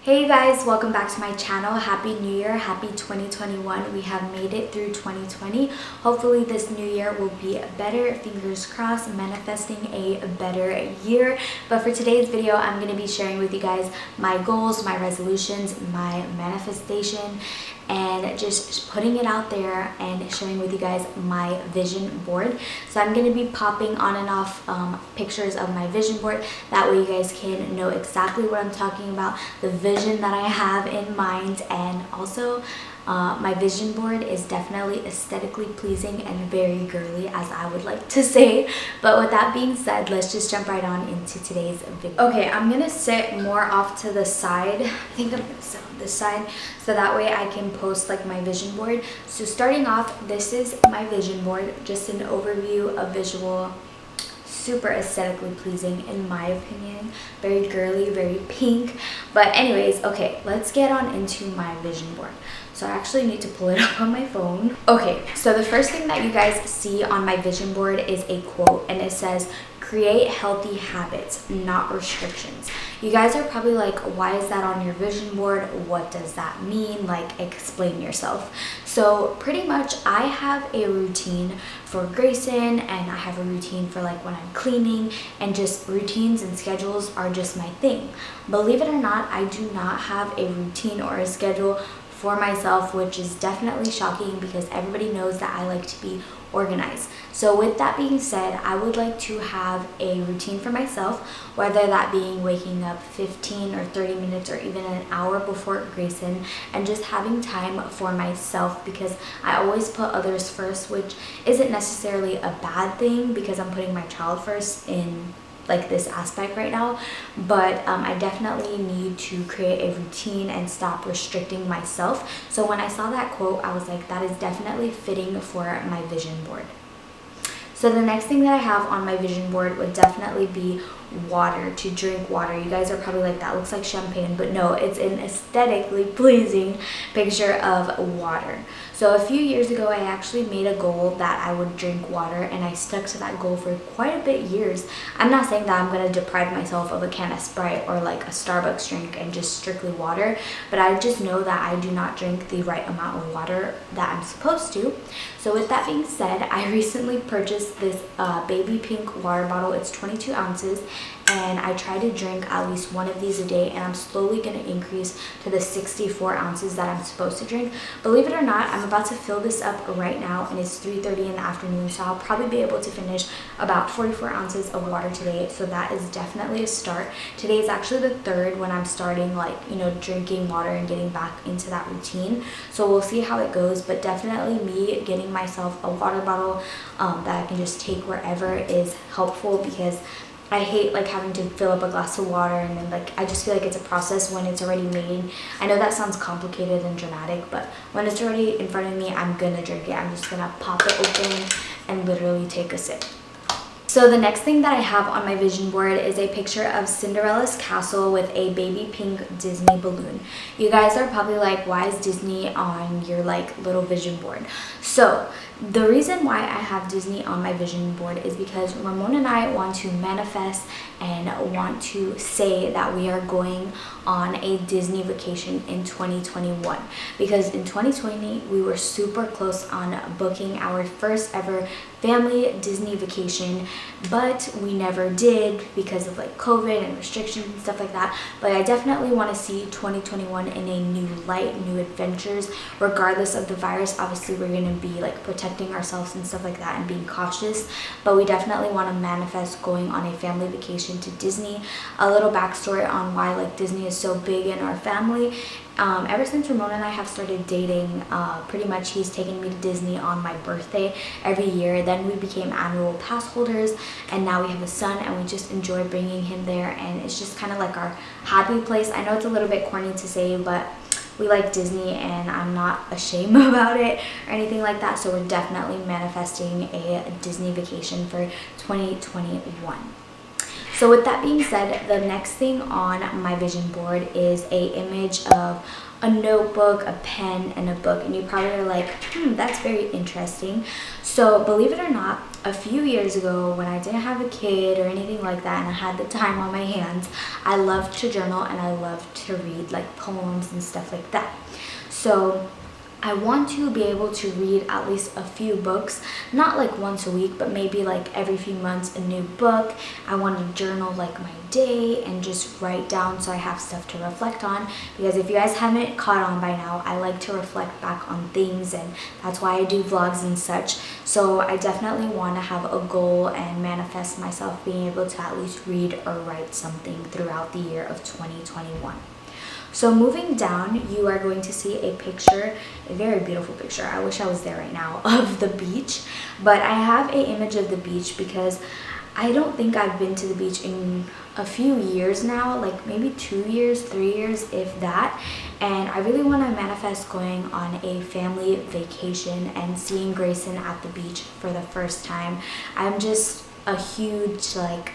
Hey you guys, welcome back to my channel. Happy New Year, happy 2021. We have made it through 2020. Hopefully this new year will be better. Fingers crossed, manifesting a better year. But for today's video, I'm going to be sharing with you guys my goals, my resolutions, my manifestation, and just putting it out there and sharing with you guys my vision board. So I'm going to be popping on and off pictures of my vision board. That way you guys can know exactly what I'm talking about, the vision that I have in mind, and also my vision board is definitely aesthetically pleasing and very girly, as I would like to say. But with that being said, let's just jump right on into today's video. Okay, I'm gonna sit more off to the side. I think I'm gonna sit on this side so that way I can post like my vision board. So starting off, this is my vision board, just an overview of visual. Super aesthetically pleasing in my opinion, very girly, very pink. But anyways, okay, let's get on into my vision board. So I actually need to pull it up on my phone. Okay, so the first thing that you guys see on my vision board is a quote, and it says, "Create healthy habits, not restrictions." You guys are probably like, why is that on your vision board? What does that mean? Like, explain yourself. So pretty much I have a routine for Grayson, and I have a routine for like when I'm cleaning, and just routines and schedules are just my thing. Believe it or not, I do not have a routine or a schedule for myself, which is definitely shocking because everybody knows that I like to be organized. So with that being said, I would like to have a routine for myself, whether that being waking up 15 or 30 minutes or even an hour before Grayson, and just having time for myself, because I always put others first, which isn't necessarily a bad thing because I'm putting my child first in like this aspect right now. But I definitely need to create a routine and stop restricting myself. So when I saw that quote, I was like, that is definitely fitting for my vision board. So the next thing that I have on my vision board would definitely be water, to drink water. You guys are probably like, that looks like champagne, but no, it's an aesthetically pleasing picture of water. So a few years ago, I actually made a goal that I would drink water, and I stuck to that goal for quite a bit years. I'm not saying that I'm going to deprive myself of a can of Sprite or like a Starbucks drink and just strictly water, but I just know that I do not drink the right amount of water that I'm supposed to. So with that being said, I recently purchased this baby pink water bottle. It's 22 ounces. And I try to drink at least one of these a day, and I'm slowly going to increase to the 64 ounces that I'm supposed to drink. Believe it or not, I'm about to fill this up right now, and it's 3:30 in the afternoon, so I'll probably be able to finish about 44 ounces of water today. So that is definitely a start. Today is actually the third when I'm starting, like, you know, drinking water and getting back into that routine. So we'll see how it goes, but definitely me getting myself a water bottle that I can just take wherever is helpful, because I hate like having to fill up a glass of water, and then like I just feel like it's a process when it's already made. I know that sounds complicated and dramatic, but when it's already in front of me, I'm gonna drink it. I'm just gonna pop it open and literally take a sip. So the next thing that I have on my vision board is a picture of Cinderella's castle with a baby pink Disney balloon. You guys are probably like, why is Disney on your like little vision board? So the reason why I have Disney on my vision board is because Ramon and I want to manifest and want to say that we are going on a Disney vacation in 2021, because in 2020 we were super close on booking our first ever family Disney vacation, but we never did because of like COVID and restrictions and stuff like that. But I definitely want to see 2021 in a new light, new adventures, regardless of the virus. Obviously we're going to be like protecting ourselves and stuff like that and being cautious, but we definitely want to manifest going on a family vacation to Disney. A little backstory on why like Disney is so big in our family. Ever since Ramon and I have started dating, pretty much he's taken me to Disney on my birthday every year. Then we became annual pass holders, and now we have a son, and we just enjoy bringing him there, and it's just kind of like our happy place. I know it's a little bit corny to say, but we like Disney, and I'm not ashamed about it or anything like that. So we're definitely manifesting a Disney vacation for 2021. So with that being said, the next thing on my vision board is a image of a notebook, a pen, and a book. And you probably are like, that's very interesting. So believe it or not, a few years ago when I didn't have a kid or anything like that and I had the time on my hands, I loved to journal and I loved to read like poems and stuff like that. So I want to be able to read at least a few books, not like once a week, but maybe like every few months a new book. I want to journal like my day and just write down so I have stuff to reflect on, because if you guys haven't caught on by now, I like to reflect back on things, and that's why I do vlogs and such. So I definitely want to have a goal and manifest myself being able to at least read or write something throughout the year of 2021. So moving down, you are going to see a picture, a very beautiful picture. I wish I was there right now, of the beach. But I have an image of the beach because I don't think I've been to the beach in a few years now, like maybe 2 years, 3 years, if that. And I really want to manifest going on a family vacation and seeing Grayson at the beach for the first time. I'm just a huge, like,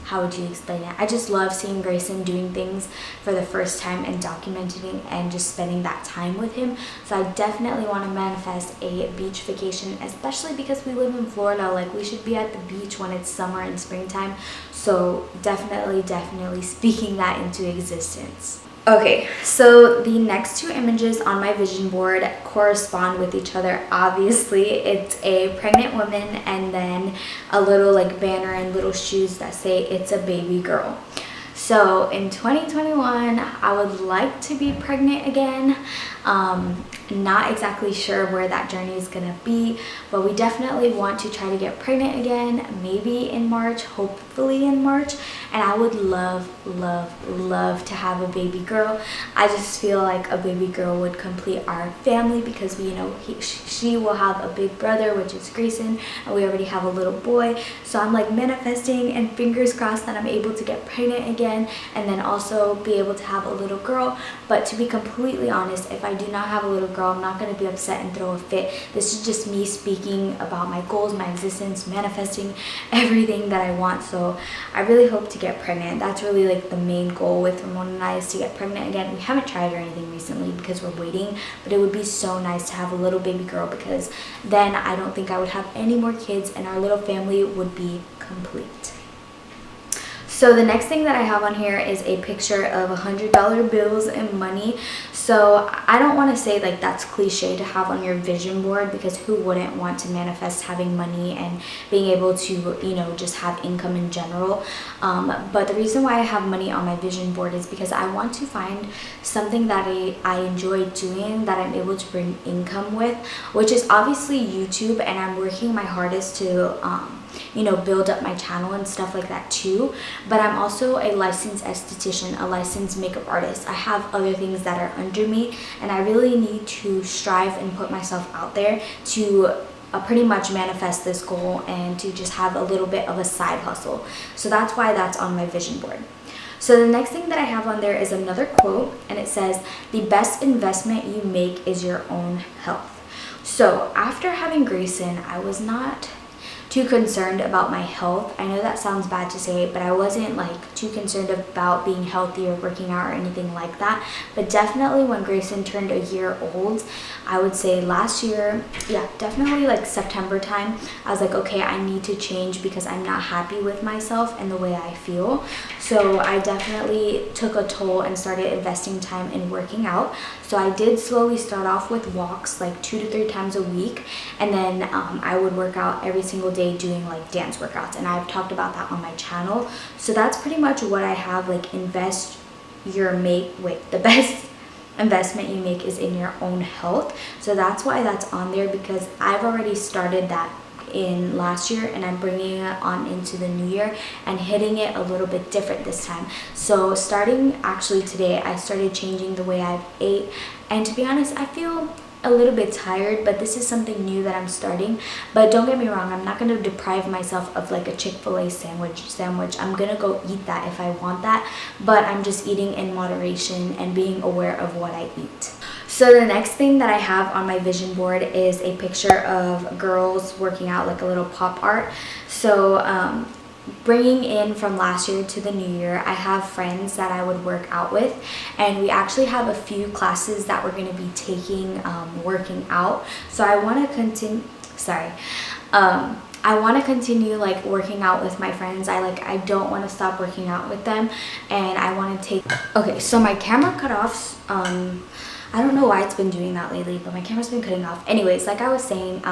how would you explain it? I just love seeing Grayson doing things for the first time and documenting and just spending that time with him. So I definitely want to manifest a beach vacation, especially because we live in Florida. Like, we should be at the beach when it's summer and springtime. So definitely speaking that into existence. Okay, so the next two images on my vision board correspond with each other. Obviously, it's a pregnant woman and then a little like banner and little shoes that say it's a baby girl. So in 2021, I would like to be pregnant again. Not exactly sure where that journey is gonna be, but we definitely want to try to get pregnant again, maybe in March, hopefully in March. And I would love to have a baby girl. I just feel like a baby girl would complete our family, because we, she will have a big brother, which is Grayson, and we already have a little boy. So I'm like manifesting and fingers crossed that I'm able to get pregnant again and then also be able to have a little girl. But to be completely honest, if I do not have a little girl, I'm not going to be upset and throw a fit. This is just me speaking about my goals, my existence, manifesting everything that I want. So I really hope to get pregnant. That's really like the main goal with Ramon and I, is to get pregnant again. We haven't tried or anything recently because we're waiting, but it would be so nice to have a little baby girl, because then I don't think I would have any more kids and our little family would be complete. So the next thing that I have on here is a picture of $100 bills and money. So I don't want to say like that's cliche to have on your vision board, because who wouldn't want to manifest having money and being able to, just have income in general. But the reason why I have money on my vision board is because I want to find something that I enjoy doing, that I'm able to bring income with, which is obviously YouTube, and I'm working my hardest to build up my channel and stuff like that too. But I'm also a licensed esthetician, a licensed makeup artist. I have other things that are under me, and I really need to strive and put myself out there to pretty much manifest this goal and to just have a little bit of a side hustle. So that's why that's on my vision board. So the next thing that I have on there is another quote, and it says, "The best investment you make is your own health." So after having Grayson, I was not too concerned about my health. I know that sounds bad to say, but I wasn't like too concerned about being healthy or working out or anything like that. But definitely when Grayson turned a year old, I would say last year, yeah, definitely like September time, I was like, okay, I need to change because I'm not happy with myself and the way I feel. So I definitely took a toll and started investing time in working out. So I did slowly start off with walks like 2 to 3 times a week, and then I would work out every single day doing like dance workouts, and I've talked about that on my channel. So that's pretty much what I have, like the best investment you make is in your own health. So that's why that's on there, because I've already started that in last year and I'm bringing it on into the new year and hitting it a little bit different this time. So starting actually today, I started changing the way I've ate, and to be honest, I feel a little bit tired, but this is something new that I'm starting. But don't get me wrong, I'm not going to deprive myself of like a Chick-fil-A sandwich. I'm gonna go eat that if I want that, but I'm just eating in moderation and being aware of what I eat. So the next thing that I have on my vision board is a picture of girls working out, like a little pop art. So bringing in from last year to the new year, I have friends that I would work out with, and we actually have a few classes that we're going to be taking working out. So I want to continue, I want to continue like working out with my friends. I don't want to stop working out with them, and I want to take, okay, so my camera cut off. I don't know why it's been doing that lately, but my camera's been cutting off. Anyways, like I was saying,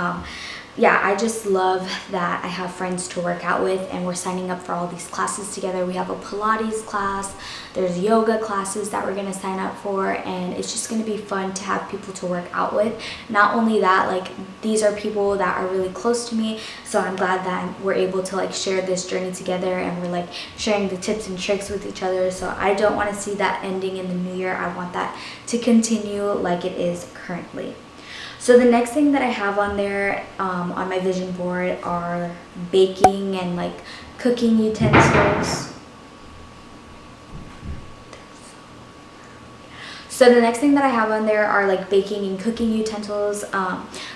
yeah, I just love that I have friends to work out with, and we're signing up for all these classes together. We have a Pilates class, there's yoga classes that we're gonna sign up for, and it's just gonna be fun to have people to work out with. Not only that, like these are people that are really close to me, so I'm glad that we're able to like share this journey together, and we're like sharing the tips and tricks with each other. So I don't want to see that ending in the new year. I want that to continue like it is currently. So the next thing that I have on there on my vision board are baking and like cooking utensils. So the next thing that I have on there are like baking and cooking utensils.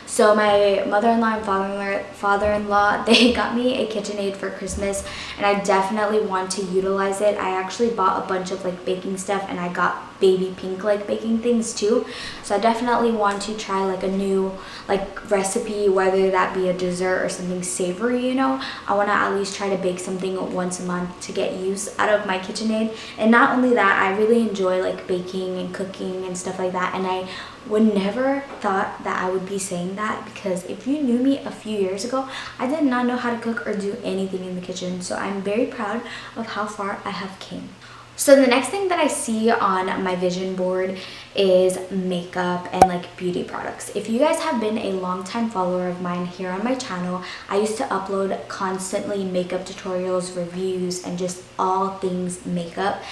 So my mother-in-law and father-in-law, they got me a KitchenAid for Christmas, and I definitely want to utilize it. I actually bought a bunch of like baking stuff, and I got baby pink like baking things too. So I definitely want to try like a new like recipe, whether that be a dessert or something savory, you know. I want to at least try to bake something once a month to get use out of my KitchenAid. And not only that, I really enjoy like baking and cooking and stuff like that, and I would never thought that I would be saying that, because if you knew me a few years ago, I did not know how to cook or do anything in the kitchen. So I'm very proud of how far I have came. So the next thing that I see on my vision board is makeup and like beauty products. If you guys have been a long-time follower of mine here on my channel, I used to upload constantly makeup tutorials, reviews, and just all things makeup.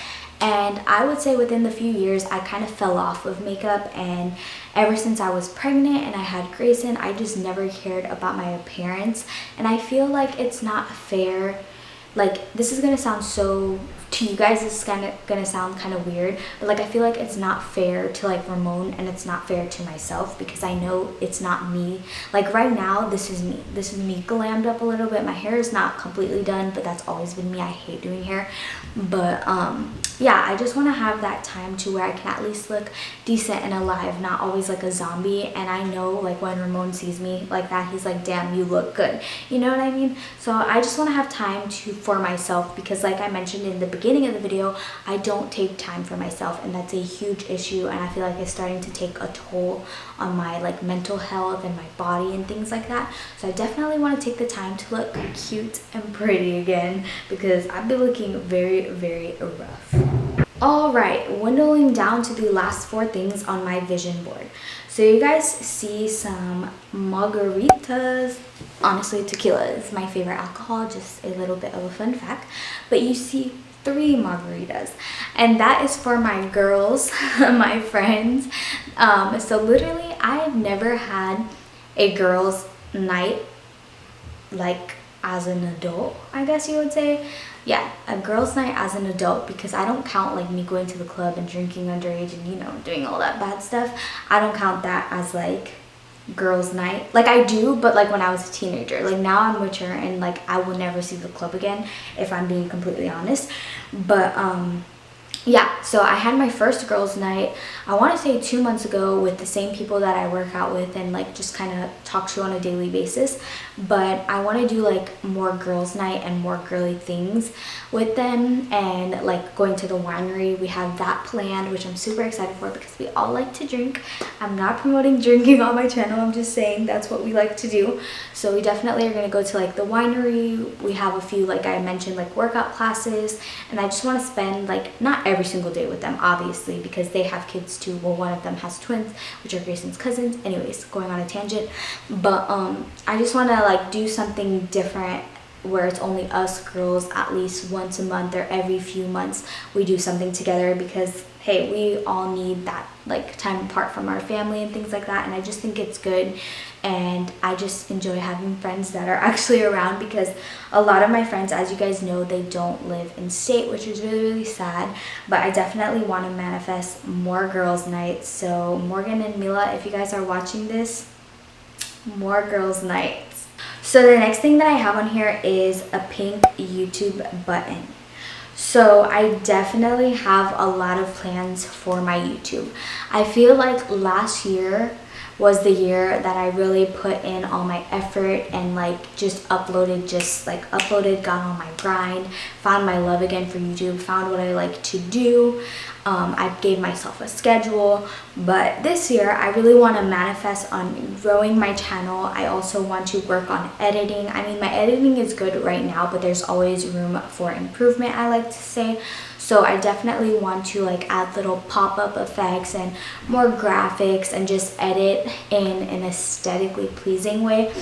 And I would say within the few years, I kind of fell off of makeup, and ever since I was pregnant and I had Grayson, I just never cared about my appearance. And I feel like it's not fair. Like, this is gonna sound so, to you guys, this is gonna sound kind of weird, but like I feel like it's not fair to like Ramon, and it's not fair to myself, because I know it's not me. Like right now, this is me glammed up a little bit. My hair is not completely done, but that's always been me. I hate doing hair. But yeah, I just want to have that time to where I can at least look decent and alive, not always like a zombie. And I know like when Ramon sees me like that, he's like, damn, you look good, you know what I mean? So I just want to have time for myself, because like I mentioned in the beginning of the video, I don't take time for myself, and that's a huge issue, and I feel like it's starting to take a toll on my like mental health and my body and things like that. So I definitely want to take the time to look cute and pretty again, because I've been looking very, very rough. All right, dwindling down to the last 4 things on my vision board. So you guys see some margaritas. Honestly, tequila is my favorite alcohol, just a little bit of a fun fact. But you see 3 margaritas, and that is for my girls, my friends. So literally, I've never had a girls' night like as an adult, I guess you would say. Yeah, a girls' night as an adult, because I don't count like me going to the club and drinking underage and, you know, doing all that bad stuff. I don't count that as like girls' night. Like I do, but like when I was a teenager. Like now I'm mature, and like I will never see the club again, if I'm being completely honest. But yeah, so I had my first girls' night, I want to say 2 months ago, with the same people that I work out with and like just kind of talk to on a daily basis. But I want to do like more girls' night and more girly things with them, and like going to the winery. We have that planned, which I'm super excited for, because we all like to drink. I'm not promoting drinking on my channel, I'm just saying that's what we like to do. So we definitely are going to go to like the winery. We have a few, like I mentioned, like workout classes, and I just want to spend like not every single day with them, obviously, because they have kids too. Well, one of them has twins, which are Grayson's cousins. Anyways, going on a tangent. But I just want to like do something different, where it's only us girls at least once a month or every few months we do something together, because hey, we all need that like time apart from our family and things like that. And I just think it's good, and I just enjoy having friends that are actually around, because a lot of my friends, as you guys know, they don't live in state, which is really, really sad. But I definitely want to manifest more girls' nights. So Morgan and Mila, if you guys are watching this, more girls' nights. So the next thing that I have on here is a pink YouTube button. So I definitely have a lot of plans for my YouTube. I feel like last year was the year that I really put in all my effort and like just uploaded, got on my grind, found my love again for YouTube, found what I like to do. I gave myself a schedule, but this year I really want to manifest on growing my channel. I also want to work on editing. I mean, my editing is good right now, but there's always room for improvement, I like to say. So I definitely want to like add little pop-up effects and more graphics and just edit in an aesthetically pleasing way.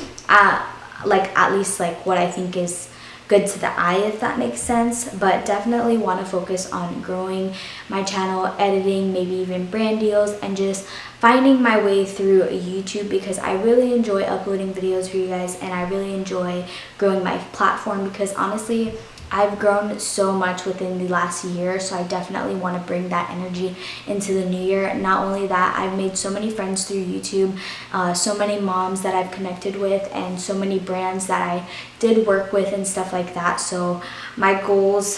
Like at least like what I think is good to the eye, if that makes sense. But definitely want to focus on growing my channel, editing, maybe even brand deals, and just finding my way through YouTube, because I really enjoy uploading videos for you guys and I really enjoy growing my platform, because honestly I've grown so much within the last year, so I definitely want to bring that energy into the new year. Not only that, I've made so many friends through YouTube, so many moms that I've connected with, and so many brands that I did work with and stuff like that. So my goals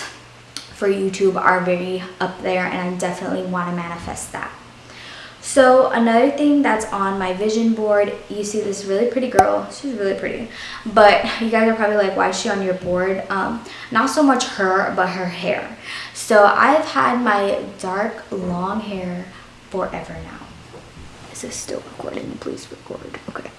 for YouTube are very up there, and I definitely want to manifest that. So another thing that's on my vision board, you see this really pretty girl. She's really pretty, but you guys are probably like, why is she on your board? Not so much her, but her hair. So I've had my dark long hair forever now. Is this still recording? Please record. Okay.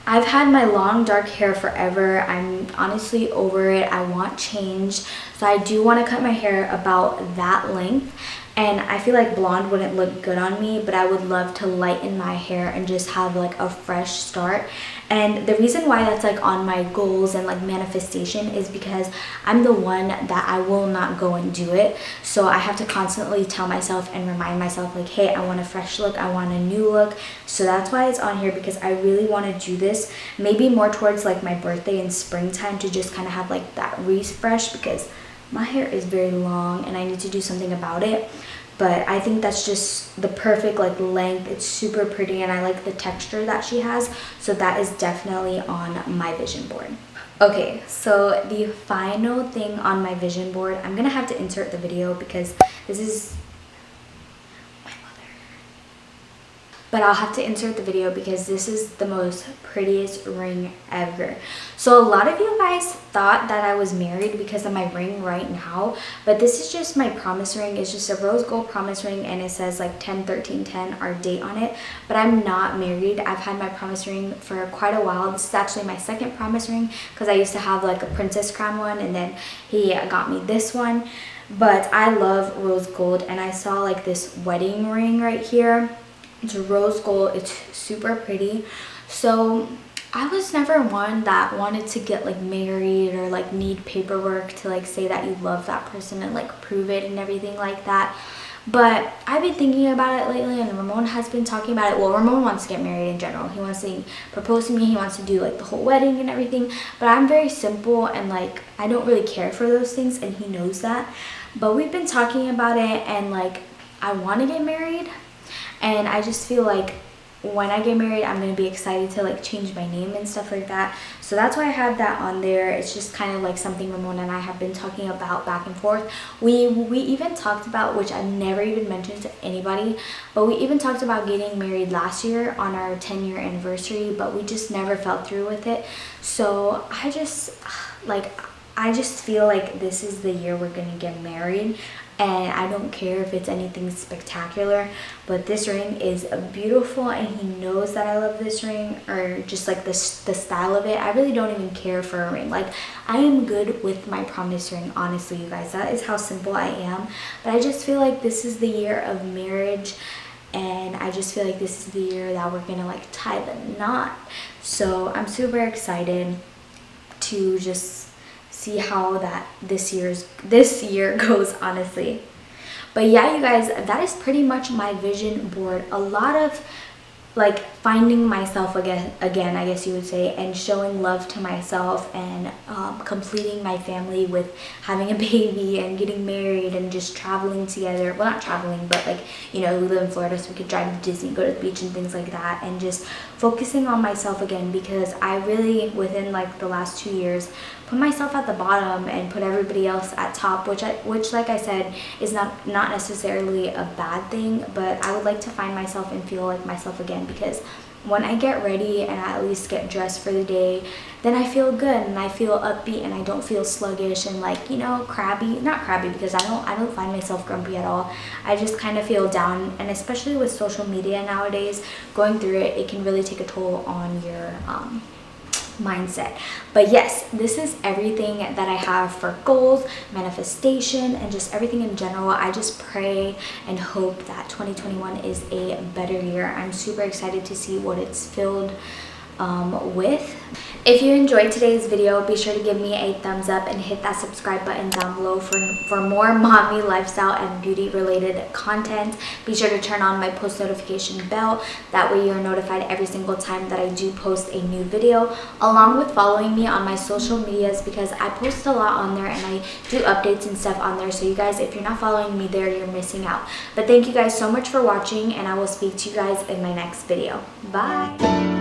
I've had my long dark hair forever. I'm honestly over it. I want change. So I do want to cut my hair about that length. And I feel like blonde wouldn't look good on me, but I would love to lighten my hair and just have like a fresh start. And the reason why that's like on my goals and like manifestation is because I'm the one that I will not go and do it. So I have to constantly tell myself and remind myself like, hey, I want a fresh look, I want a new look. So that's why it's on here, because I really want to do this maybe more towards like my birthday in springtime, to just kind of have like that refresh, because my hair is very long and I need to do something about it. But I think that's just the perfect like length. It's super pretty and I like the texture that she has. So that is definitely on my vision board. Okay, so the final thing on my vision board, I'm gonna have to insert the video because this is my mother. But I'll have to insert the video because this is the most prettiest ring ever. So a lot of you guys thought that I was married because of my ring right now, but this is just my promise ring. It's just a rose gold promise ring and it says like 10/13/10, our date on it. But I'm not married. I've had my promise ring for quite a while. This is actually my second promise ring, because I used to have like a princess crown one and then he got me this one. But I love rose gold, and I saw like this wedding ring right here. It's rose gold. It's super pretty. So I was never one that wanted to get like married or like need paperwork to like say that you love that person and like prove it and everything like that. But I've been thinking about it lately, and Ramon has been talking about it. Well, Ramon wants to get married in general. He wants to propose to me. He wants to do like the whole wedding and everything. But I'm very simple and like I don't really care for those things, and he knows that. But we've been talking about it, and like I want to get married. And I just feel like when I get married, I'm going to be excited to like change my name and stuff like that. So that's why I have that on there. It's just kind of like something Ramona and I have been talking about back and forth. We even talked about, which I've never even mentioned to anybody, but we even talked about getting married last year on our 10-year anniversary, but we just never fell through with it. So I just feel like this is the year we're going to get married. And I don't care if it's anything spectacular, but this ring is beautiful, and he knows that I love this ring, or just like the style of it. I really don't even care for a ring. Like, I am good with my promise ring, honestly, you guys. That is how simple I am. But I just feel like this is the year of marriage, and I just feel like this is the year that we're gonna like tie the knot. So I'm super excited to just see how this year goes, honestly. But yeah, you guys, that is pretty much my vision board. A lot of like finding myself again, I guess you would say, and showing love to myself, and completing my family with having a baby and getting married and just traveling together. Well, not traveling, but like, you know, we live in Florida, so we could drive to Disney, go to the beach and things like that, and just focusing on myself again, because I really, within like the last 2 years, put myself at the bottom and put everybody else at top, which like I said is not necessarily a bad thing, but I would like to find myself and feel like myself again, because when I get ready and I at least get dressed for the day, then I feel good and I feel upbeat and I don't feel sluggish and like, you know, crabby. Not crabby, because I don't find myself grumpy at all. I just kind of feel down, and especially with social media nowadays, going through it can really take a toll on your mindset. But yes, this is everything that I have for goals, manifestation, and just everything in general. I just pray and hope that 2021 is a better year. I'm super excited to see what it's filled with. If you enjoyed today's video, be sure to give me a thumbs up and hit that subscribe button down below for more mommy lifestyle and beauty related content. Be sure to turn on my post notification bell. That way you're notified every single time that I do post a new video, along with following me on my social medias, because I post a lot on there and I do updates and stuff on there. So you guys, if you're not following me there, you're missing out. But thank you guys so much for watching, and I will speak to you guys in my next video. Bye.